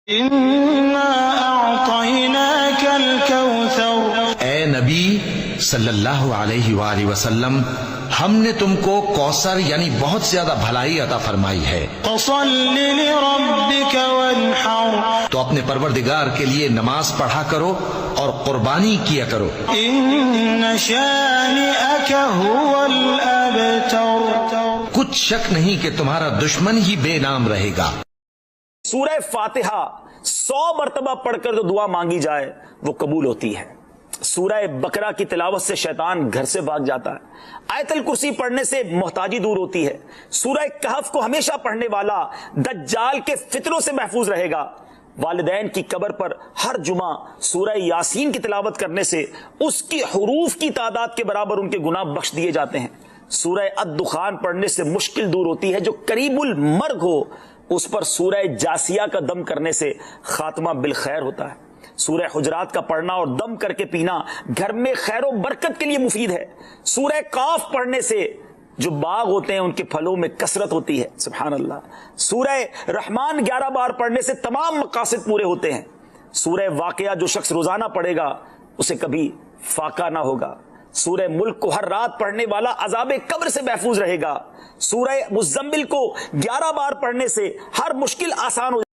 اے نبی صلی اللہ علیہ وآلہ وسلم، ہم نے تم کو کوثر یعنی بہت زیادہ بھلائی عطا فرمائی ہے، تو اپنے پروردگار کے لیے نماز پڑھا کرو اور قربانی کیا کرو۔ کچھ شک نہیں کہ تمہارا دشمن ہی بے نام رہے گا۔ سورہ فاتحہ 100 مرتبہ پڑھ کر جو دعا مانگی جائے وہ قبول ہوتی ہے۔ سورہ بقرہ کی تلاوت سے شیطان گھر سے بھاگ جاتا ہے۔ آیت الکرسی پڑھنے سے محتاجی دور ہوتی ہے۔ سورہ کہف کو ہمیشہ پڑھنے والا دجال کے فتنوں سے محفوظ رہے گا۔ والدین کی قبر پر ہر جمعہ سورہ یاسین کی تلاوت کرنے سے اس کی حروف کی تعداد کے برابر ان کے گناہ بخش دیے جاتے ہیں۔ سورہ الدخان پڑھنے سے مشکل دور ہوتی ہے۔ جو قریب المرگ ہو اس پر سورہ جاسیہ کا دم کرنے سے خاتمہ بالخیر ہوتا ہے۔ سورہ حجرات کا پڑھنا اور دم کر کے پینا گھر میں خیر و برکت کے لیے مفید ہے۔ سورہ قاف پڑھنے سے جو باغ ہوتے ہیں ان کے پھلوں میں کثرت ہوتی ہے۔ سبحان اللہ۔ سورہ رحمان 11 بار پڑھنے سے تمام مقاصد پورے ہوتے ہیں۔ سورہ واقعہ جو شخص روزانہ پڑھے گا اسے کبھی فاقہ نہ ہوگا۔ سورہ ملک کو ہر رات پڑھنے والا عذاب قبر سے محفوظ رہے گا۔ سورہ مزمل کو 11 بار پڑھنے سے ہر مشکل آسان ہو